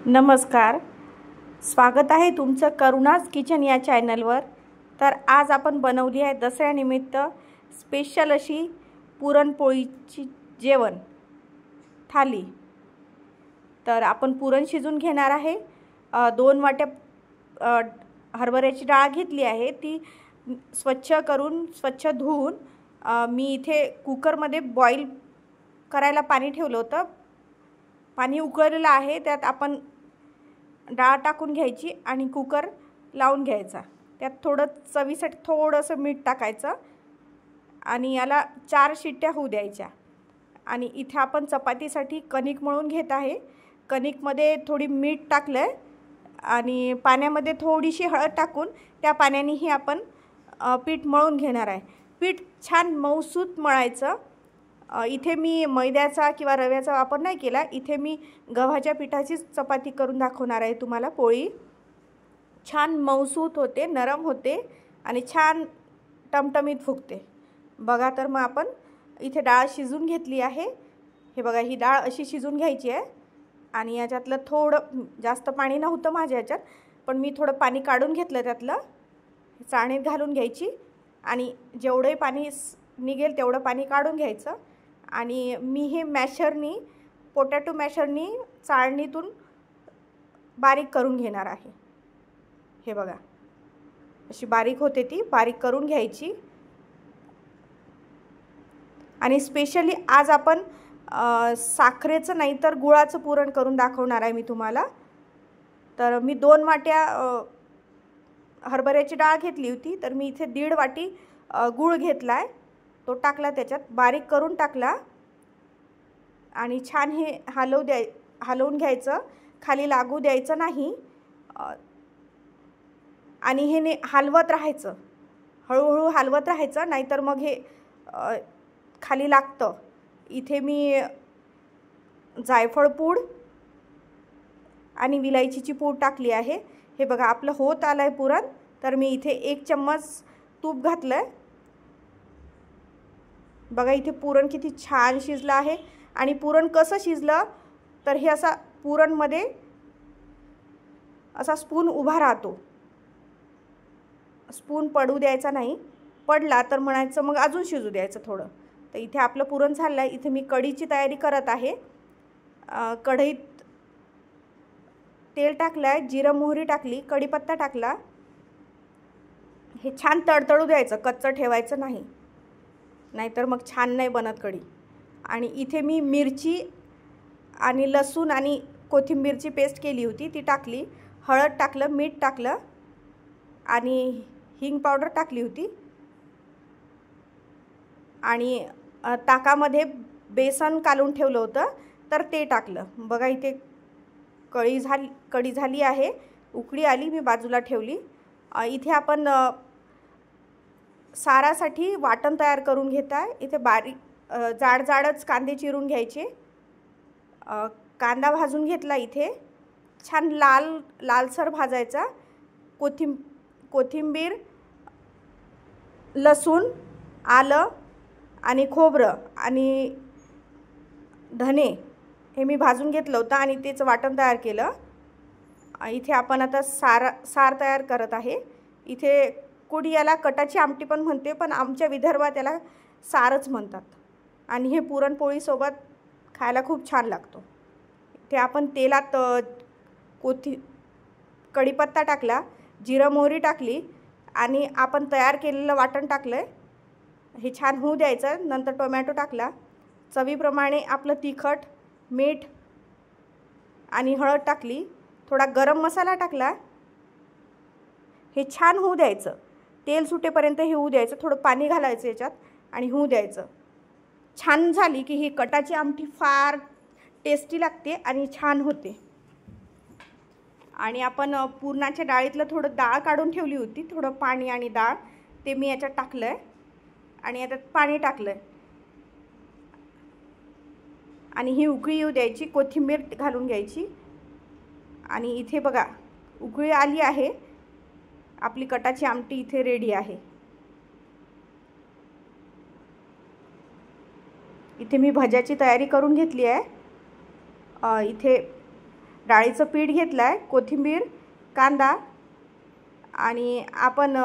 नमस्कार, स्वागत आहे तुमचं करुणाज किचन या चॅनलवर। तर आज आपण बनवली आहे दसऱ्यानिमित्त स्पेशल अशी पुरणपोळीची जेवण थाली। तर आपण पुरण शिजून घेणार आहे। 2 वाट्या हरभऱ्याची डाळ घेतली आहे, ती स्वच्छ करून स्वच्छ धुवून मी इथे कुकरमध्ये बॉईल करायला पाणी ठेवलं होतं। पाणी उकळलेलं आहे, त्यात आपण डाळ टाकून घ्यायची आणि कुकर लावून घ्यायचा। त्यात थोडं चवीसाठी थोडंसं मीठ टाकायचं आणि याला 4 शिट्ट्या होऊ द्यायच्या। आणि इथे आपण चपातीसाठी कणिक मळून घेत आहे। कणिकमध्ये थोडी मीठ टाकलंय आणि पाण्यामध्ये थोडीशी हळद टाकून त्या पाण्यानेही आपण पीठ मळून घेणार आहे। पीठ छान मऊसूत मळायचं। इथे मी मैद्याचा किंवा रव्याचा वापर नाही केला, इथे मी गव्हाच्या पिठाची चपाती करून दाखवणार आहे तुम्हाला। पोळी छान मऊसूत होते, नरम होते आणि छान टमटमीत फुगते। बघा, तर मग आपण इथे डाळ शिजून घेतली आहे। हे बघा, ही डाळ अशी शिजून घ्यायची आहे आणि याच्यातलं थोडं जास्त पाणी नव्हतं माझ्या याच्यात, पण मी थोडं पाणी काढून घेतलं, त्यातलं चाळणीत घालून घ्यायची आणि जेवढे पाणी निघेल तेवढं पाणी काढून घ्यायचं। आणि मी हे मॅशरनी, पोटॅटो मॅशरनी चाळणीतून बारीक करून घेणार आहे। हे बघा, अशी बारीक होते, ती बारीक करून घ्यायची। आणि स्पेशली आज आपण साखरेचं नाही तर गुळाचं पुरण करून दाखवणार आहे मी तुम्हाला। तर मी 2 वाट्या हरभऱ्याची डाळ घेतली होती, तर मी इथे 1.5 वाटी गूळ घेतला आहे, तो टाकला, त्याच्यात बारीक करून टाकला आणि छान हे हलवून घ्यायचं, खाली लागू द्यायचं नाही आणि हे हलवत राहायचं, हळूहळू हलवत राहायचं, नाहीतर मग हे खाली लागतं। इथे मी जायफळ पूड आणि विलायचीची पूड टाकली आहे। हे बघा, आपलं होत आलंय पुरण। तर मी इथे 1 चम्मच तूप घातलंय। बघा, इथे पुरण किती छान शिजलं आहे। आणि पुरण कसं शिजलं तर हे असा पुरणमध्ये असा स्पून उभा राहतो, स्पून पडू द्यायचा नाही, पडला तर म्हणायचं मग अजून शिजू द्यायचं थोडं। तर इथे आपलं पुरण झालं आहे। इथे मी कढीची तयारी करत आहे। कढईत तेल टाकलं आहे, जिरं मोहरी टाकली, कढीपत्ता टाकला। हे छान तडतडू द्यायचं, कच्चं ठेवायचं नाही, नाहीतर मग छान नाही बनत कढी। आणि इथे मी मिरची आणि लसूण आणि कोथिंबीरची पेस्ट केली होती, ती टाकली। हळद टाकलं, मीठ टाकलं आणि हिंग पावडर टाकली होती। आणि ताकामध्ये बेसन कालून ठेवलं होतं, तर ते टाकलं। बघा, इथे कढी झाली आहे, उकळी आली, मी बाजूला ठेवली। इथे आपण सारासाठी वाटण तयार करून घेत आहे। इथे बारीक जाडच कांदे चिरून घ्यायचे। कांदा भाजून घेतला, इथे छान लालसर भाजायचा। कोथिंबीर, लसूण, आलं आणि खोबरं आणि धने हे मी भाजून घेतलं होतं आणि तेच वाटण तयार केलं। इथे आपण आता सार तयार करत आहे। इथे कोणी याला कटाची आमटी पण म्हणते, पण आमच्या विदर्भात याला सारच म्हणतात आणि हे पुरणपोळीसोबत खायला खूप छान लागतो। ते आपण तेलात कढीपत्ता टाकला, जिरं मोहरी टाकली आणि आपण तयार केलेलं वाटण टाकलं। हे छान होऊ द्यायचं। नंतर टोमॅटो टाकला, चवीप्रमाणे आपलं तिखट, मीठ आणि हळद टाकली, थोडा गरम मसाला टाकला। हे छान होऊ द्यायचं, तेल सुटेपर्यंत हे होऊ द्यायचं। थोडं पाणी घालायचं याच्यात आणि होऊ द्यायचं। छान झाली की ही कटाची आमटी फार टेस्टी लागते आणि छान होते। आणि आपण पुरणाच्या डाळीतलं थोडं डाळ काढून ठेवली होती, थोडं पाणी आणि डाळ, ते मी याच्यात टाकलं आहे आणि याच्यात पाणी टाकलं आहे आणि ही उकळी येऊ द्यायची, कोथिंबीर घालून घ्यायची। आणि इथे बघा, उकळी आली आहे, आपली कटाची आमटी इथे रेडी आहे। इथे मी भज्याची तयारी करून घेतली आहे। इथे डाळीचं पीठ घेतलं आहे, कोथिंबीर, कांदा आणि आपण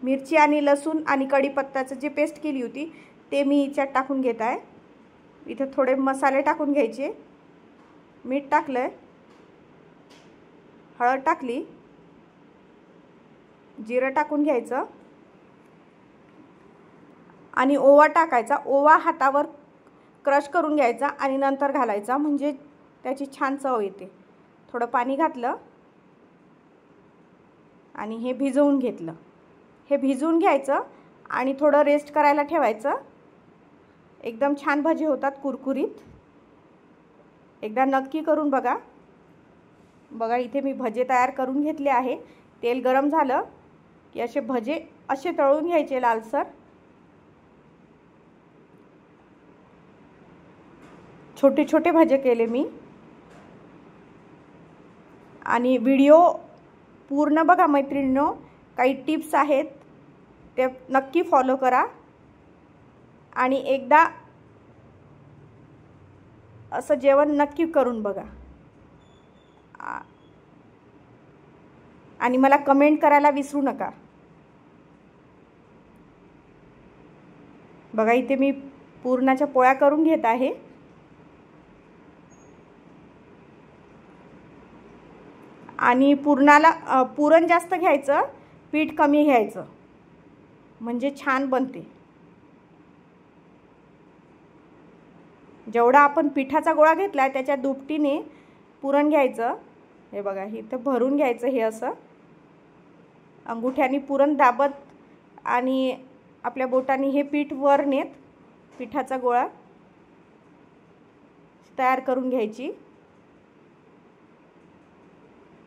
मिरची आणि लसूण आणि कढीपत्त्याचं जे पेस्ट केली होती ते मी याच्यात टाकून घेत आहे। इथे थोडे मसाले टाकून घ्यायचे। मीठ टाकलं आहे, हळद टाकली, जिरं टाकून घ्यायचं आणि ओवा टाकायचा। ओवा हातावर क्रश करून घ्यायचा आणि नंतर घालायचा, म्हणजे त्याची छान चव येते। थोडं पाणी घातलं आणि हे भिजवून घेतलं। हे भिजवून घ्यायचं आणि थोडं रेस्ट करायला ठेवायचं। एकदम छान भजी होतात, कुरकुरीत। एकदा नक्की करून बघा। बघा इथे मी भजे तयार करून घेतले आहे। तेल गरम झालं की असे भजे असे तळून घ्यायचे लालसर। छोटे छोटे भजे केले मी। आणि व्हिडिओ पूर्ण बघा मैत्रिणींनो, काही टिप्स आहेत ते नक्की फॉलो करा आणि एकदा असं जेवण नक्की करून बघा आणि मला कमेंट करायला विसरू नका। बघा इथे मी पुरणाच्या पोळ्या करून घेत आहे। आणि पुरण जास्त घ्यायचं, पीठ कमी घ्यायचं, म्हणजे छान बनते। जेवढा आपण पिठाचा गोळा घेतला त्याच्या दुपटीने पुरण घ्यायचं। हे बघा इथं भरून घ्यायचं, हे असं अंगुठ्याने पुरण दाबत आणि आपल्या बोटाने हे पीठ वर नेत पिठाचा गोळा तयार करून घ्यायची।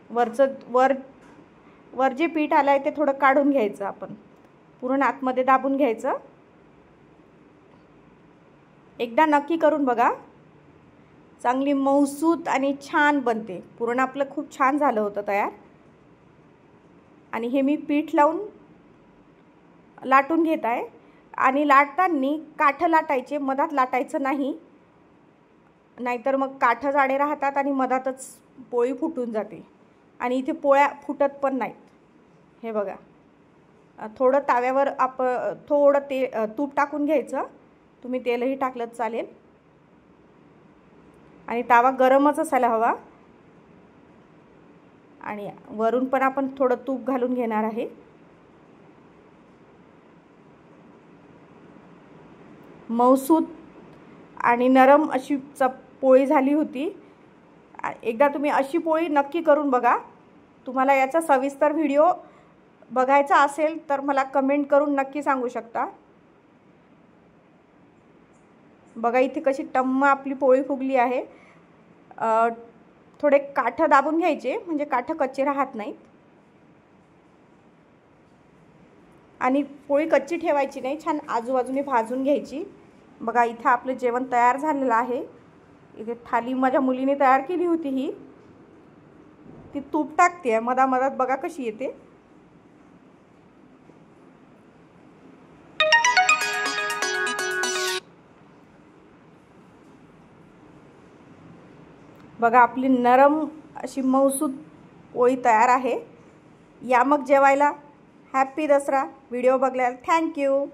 वर जे पीठ आलंय ते थोडं काढून घ्यायचं, आपण पुरण आतमध्ये दाबून घ्यायचं। एकदा नक्की करून बघा, चांगली मऊसूत आणि छान बनते। पुरण आपलं खूप छान झालं होतं तयार। आणि हे मी पीठ लावून लाटून घेत आहे आणि लाटताना काठ लाटायचे, मधात लाटायचं नाही, नाहीतर मग काठ जाडे राहतात आणि मधातच पोळी फुटून जाते आणि इथे पोळ्या फुटत पण नाहीत। हे बघा थोडं ताव्यावर थोडं तूप टाकून घ्यायचं, तुम्ही तेलही टाकलं चालेल आणि तावा गरमच असायला हवा। आणि वरून पण आपण थोडं तूप घालून घेणार आहे। मऊसूत आणि नरम अशी पोळी झाली होती। एकदा तुम्ही अशी पोळी नक्की करून बघा। तुम्हाला याचा सविस्तर व्हिडिओ बघायचा असेल तर मला कमेंट करून नक्की सांगू शकता। बघा इथे कशी टम्म आपली पोळी फुगली आहे। थोडे काठ दाबून घ्यायचे, म्हणजे काठ कच्चे राहत नाहीत आणि पोळी कच्ची ठेवायची नाही, छान आजूबाजूने भाजून घ्यायची। बघा इथे आपलं जेवण तयार झालेलं आहे। इथे थाली माझ्या मुलीने तयार केली होती, ही ती तूप टाकते मधामधात, बघा कशी येते। बघा आपली नरम अशी मऊसूत पोळी तयार आहे। या मग जेवायला। हॅपी दसरा। व्हिडिओ बघल्यावर थँक्यू।